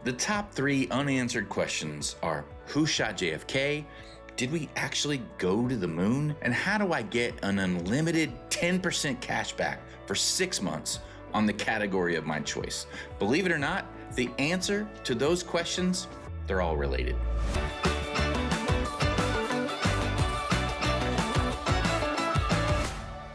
The top 3 unanswered questions are: who shot JFK? Did we actually go to the moon? And how do I get an unlimited 10% cash back for 6 months on the category of my choice? Believe it or not, the answer to those questions, they're all related.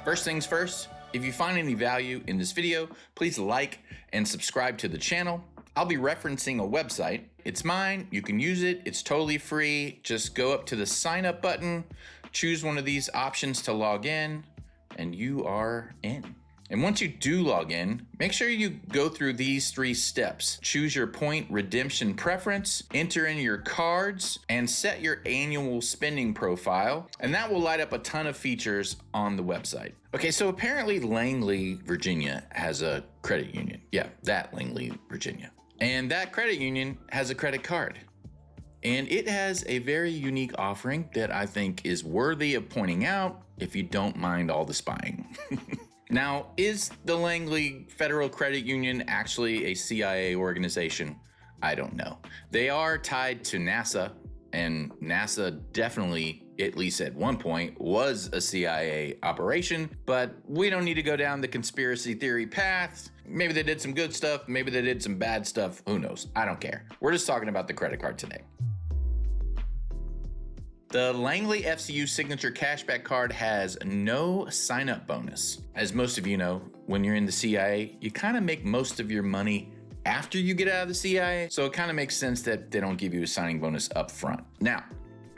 First things first, if you find any value in this video, please like and subscribe to the channel. I'll be referencing a website. It's mine, you can use it, it's totally free. Just go up to the sign up button, choose one of these options to log in, and you are in. And once you do log in, make sure you go through these 3 steps. Choose your point redemption preference, enter in your cards, and set your annual spending profile. And that will light up a ton of features on the website. Okay, so apparently Langley, Virginia has a credit union. Yeah, that Langley, Virginia. And that credit union has a credit card. And it has a very unique offering that I think is worthy of pointing out if you don't mind all the spying. Now, is the Langley Federal Credit Union actually a CIA organization? I don't know. They are tied to NASA, and NASA definitely, at least at one point, was a CIA operation, but we don't need to go down the conspiracy theory path. Maybe they did some good stuff, maybe they did some bad stuff, who knows? I don't care. We're just talking about the credit card today. The Langley FCU Signature Cashback Card has no sign-up bonus. As most of you know, when you're in the CIA, you kind of make most of your money after you get out of the CIA, so it kind of makes sense that they don't give you a signing bonus up front. Now,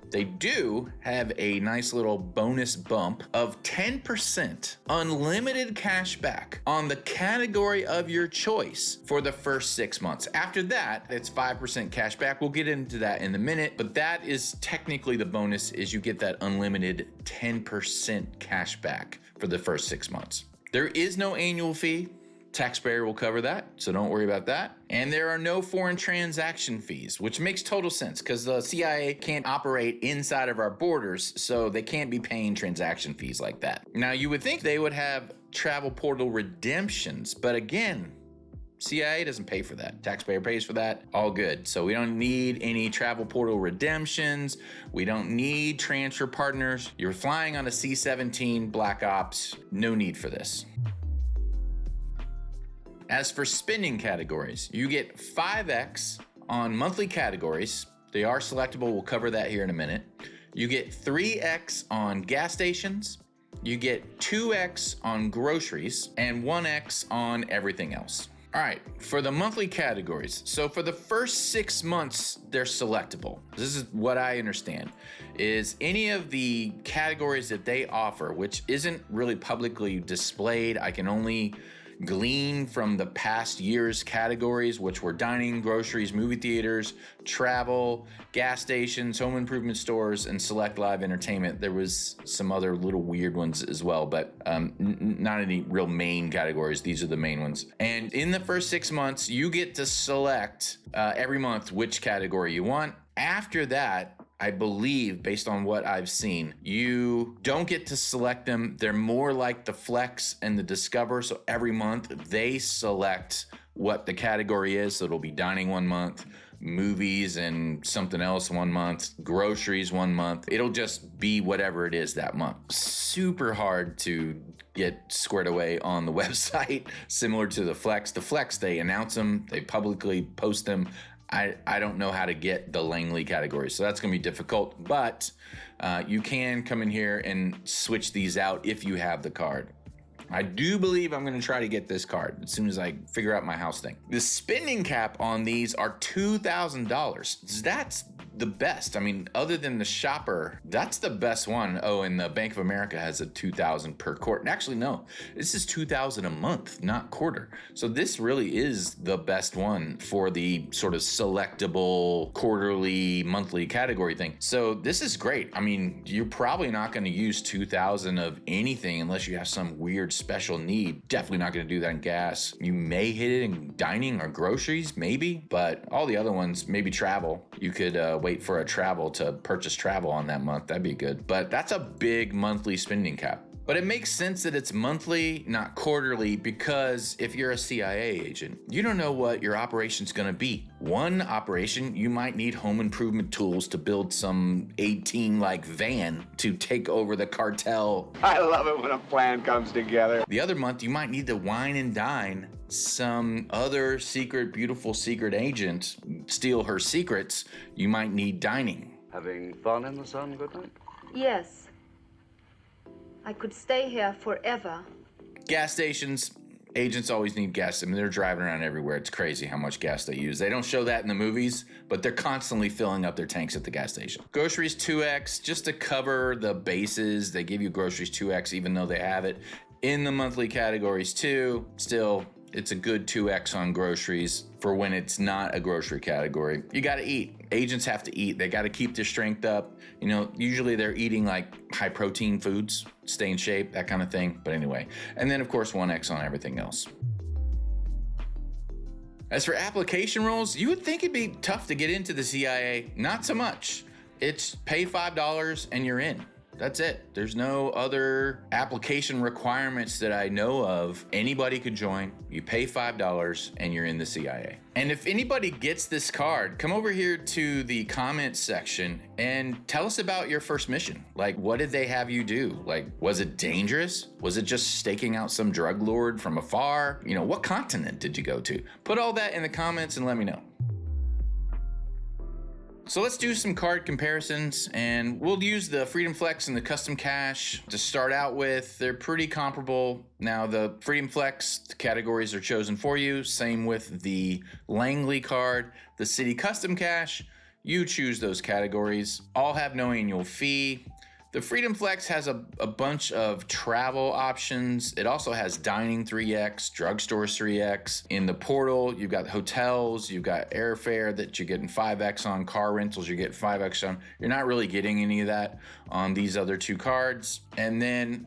they do have a nice little bonus bump of 10% unlimited cash back on the category of your choice for the first 6 months. After that, it's 5% cash back. We'll get into that in a minute, but that is technically the bonus, is you get that unlimited 10% cash back for the first 6 months. There is no annual fee. Taxpayer will cover that, so don't worry about that. And there are no foreign transaction fees, which makes total sense because the CIA can't operate inside of our borders, so they can't be paying transaction fees like that. Now, you would think they would have travel portal redemptions, but again, CIA doesn't pay for that. Taxpayer pays for that. All good. So we don't need any travel portal redemptions. We don't need transfer partners. You're flying on a C-17 Black Ops. No need for this. As for spending categories, you get 5x on monthly categories. They are selectable. We'll cover that here in a minute. You get 3x on gas stations. You get 2x on groceries and 1x on everything else. All right, for the monthly categories. So for the first 6 months, they're selectable. This is what I understand, is any of the categories that they offer, which isn't really publicly displayed. I can only glean from the past year's categories, which were dining, groceries, movie theaters, travel, gas stations, home improvement stores, and select live entertainment. There was some other little weird ones as well, but not any real main categories. These are the main ones. And in the first 6 months, you get to select every month which category you want. After that, I believe, based on what I've seen, you don't get to select them. They're more like the Flex and the Discover. So every month they select what the category is. So it'll be dining 1 month, movies and something else 1 month, groceries 1 month. It'll just be whatever it is that month. Super hard to get squared away on the website, similar to the Flex. The Flex, they announce them, they publicly post them. I don't know how to get the Langley categories, so that's going to be difficult, but you can come in here and switch these out if you have the card. I do believe I'm going to try to get this card as soon as I figure out my house thing. The spending cap on these are $2,000. That's the best. I mean, other than the shopper, that's the best one. Oh, and the Bank of America has a $2,000 per quarter. Actually, no, this is $2,000 a month, not quarter. So this really is the best one for the sort of selectable quarterly, monthly category thing. So this is great. I mean, you're probably not going to use $2,000 of anything unless you have some weird special need. Definitely not going to do that in gas. You may hit it in dining or groceries, maybe, but all the other ones, maybe travel. You could wait for a travel to purchase travel on that month. That'd be good. But that's a big monthly spending cap. But it makes sense that it's monthly, not quarterly, because if you're a CIA agent, you don't know what your operation's gonna be. One operation, you might need home improvement tools to build some 18-like van to take over the cartel. I love it when a plan comes together. The other month, you might need to wine and dine some other beautiful secret agent, steal her secrets. You might need dining. Having fun in the sun, good night? Yes. I could stay here forever. Gas stations, agents always need gas. I mean, they're driving around everywhere. It's crazy how much gas they use. They don't show that in the movies, but they're constantly filling up their tanks at the gas station. Groceries 2x, just to cover the bases. They give you groceries 2x even though they have it in the monthly categories too. Still, it's a good 2x on groceries for when it's not a grocery category. You gotta eat. Agents have to eat. They gotta keep their strength up. You know, usually they're eating like high protein foods, stay in shape, that kind of thing. But anyway, and then of course 1x on everything else. As for application roles, you would think it'd be tough to get into the CIA. Not so much. It's pay $5 and you're in. That's it. There's no other application requirements that I know of. Anybody could join. You pay $5 and you're in the CIA. And if anybody gets this card, come over here to the comments section and tell us about your first mission. Like, what did they have you do? Like, was it dangerous? Was it just staking out some drug lord from afar? You know, what continent did you go to? Put all that in the comments and let me know. So let's do some card comparisons, and we'll use the Freedom Flex and the Custom Cash to start out with. They're pretty comparable. Now the Freedom Flex, the categories are chosen for you. Same with the Langley card. The City Custom Cash, you choose those categories. All have no annual fee. The Freedom Flex has a bunch of travel options. It also has dining 3x, drugstores 3x. In the portal, you've got hotels, you've got airfare that you're getting 5x on, car rentals you're getting 5x on. You're not really getting any of that on these other two cards. And then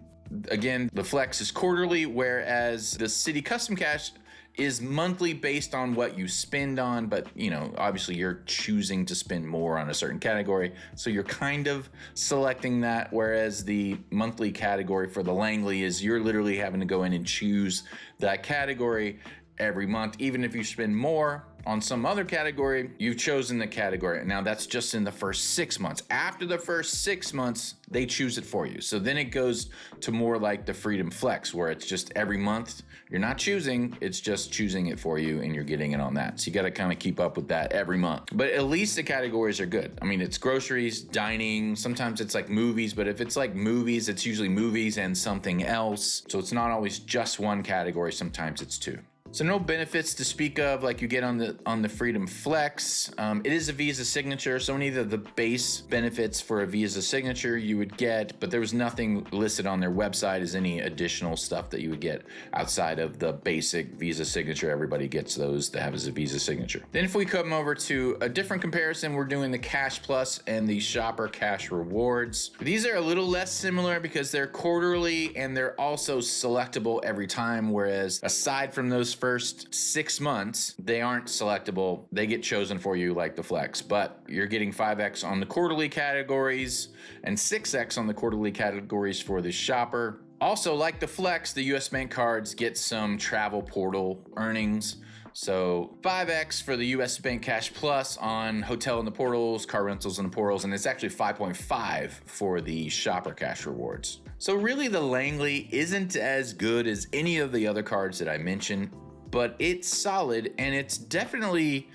again, the Flex is quarterly, whereas the City Custom Cash is monthly based on what you spend on, but you know, obviously you're choosing to spend more on a certain category, so you're kind of selecting that, whereas the monthly category for the Langley is you're literally having to go in and choose that category every month. Even if you spend more on some other category, you've chosen the category. Now that's just in the first 6 months. After the first 6 months, they choose it for you. So then it goes to more like the Freedom Flex, where it's just every month. You're not choosing, it's just choosing it for you and you're getting it on that. So you got to kind of keep up with that every month. But at least the categories are good. I mean, it's groceries, dining, sometimes it's like movies, but if it's like movies, it's usually movies and something else. So it's not always just one category, sometimes it's two. So no benefits to speak of like you get on the Freedom Flex. It is a Visa signature, so any of the base benefits for a Visa signature you would get, but there was nothing listed on their website as any additional stuff that you would get outside of the basic Visa signature. Everybody gets those that have as a Visa signature. Then if we come over to a different comparison, we're doing the Cash Plus and the Shopper Cash Rewards. These are a little less similar because they're quarterly and they're also selectable every time, whereas aside from those first 6 months, they aren't selectable. They get chosen for you like the Flex, but you're getting 5x on the quarterly categories and 6x on the quarterly categories for the Shopper. Also, like the Flex, the US Bank cards get some travel portal earnings. So 5x for the US Bank Cash Plus on hotel in the portals, car rentals in the portals, and it's actually 5.5 for the Shopper Cash Rewards. So really the Langley isn't as good as any of the other cards that I mentioned, but it's solid and it's definitely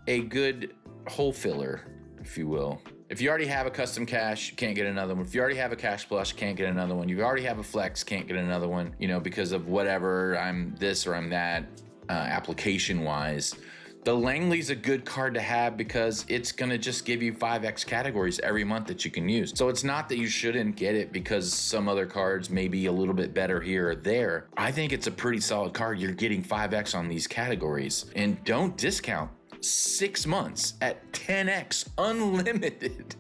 a good hole filler, if you will. If you already have a custom cash, you can't get another one. If you already have a Cash Plus, you can't get another one. You already have a Flex, can't get another one, you know, because of whatever, I'm this or I'm that, application wise. The Langley's a good card to have because it's gonna just give you 5x categories every month that you can use. So it's not that you shouldn't get it because some other cards may be a little bit better here or there. I think it's a pretty solid card. You're getting 5x on these categories, and don't discount 6 months at 10x unlimited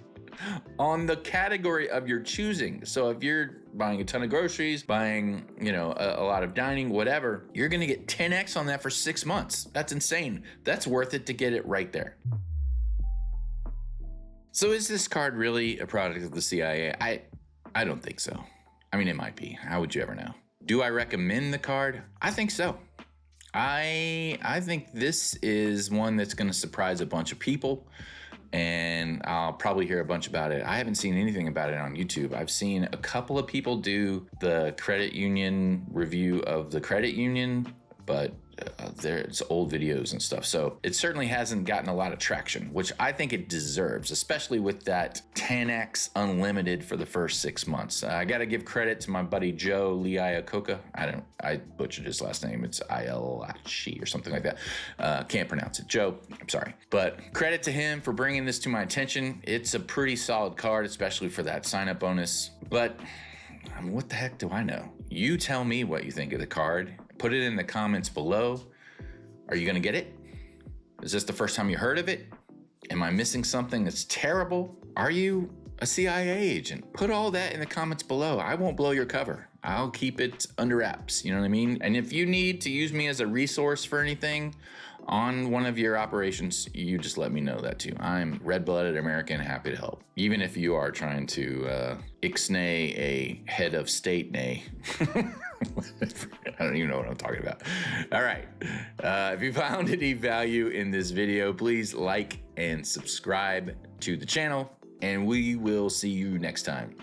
on the category of your choosing. So if you're buying a ton of groceries, buying, you know, a lot of dining, whatever, you're gonna get 10x on that for 6 months. That's insane. That's worth it to get it right there. So is this card really a product of the CIA? I don't think so. I mean, it might be. How would you ever know? Do I recommend the card? I think so. I think this is one that's going to surprise a bunch of people, and I'll probably hear a bunch about it. I haven't seen anything about it on YouTube. I've seen a couple of people do the credit union review of the credit union, but there's old videos and stuff. So it certainly hasn't gotten a lot of traction, which I think it deserves, especially with that 10x unlimited for the first 6 months. I got to give credit to my buddy Joe Liakoka. I butchered his last name. It's Ilachi or something like that. Can't pronounce it. Joe, I'm sorry. But credit to him for bringing this to my attention. It's a pretty solid card, especially for that sign up bonus. But I mean, what the heck do I know? You tell me what you think of the card. Put it in the comments below. Are you gonna get it? Is this the first time you heard of it? Am I missing something that's terrible? Are you a CIA agent? Put all that in the comments below. I won't blow your cover. I'll keep it under wraps, you know what I mean? And if you need to use me as a resource for anything on one of your operations, you just let me know that too. I'm red-blooded American, happy to help. Even if you are trying to ixnay a head of state nay. I don't even know what I'm talking about. All right. If you found any value in this video, please like and subscribe to the channel, and we will see you next time.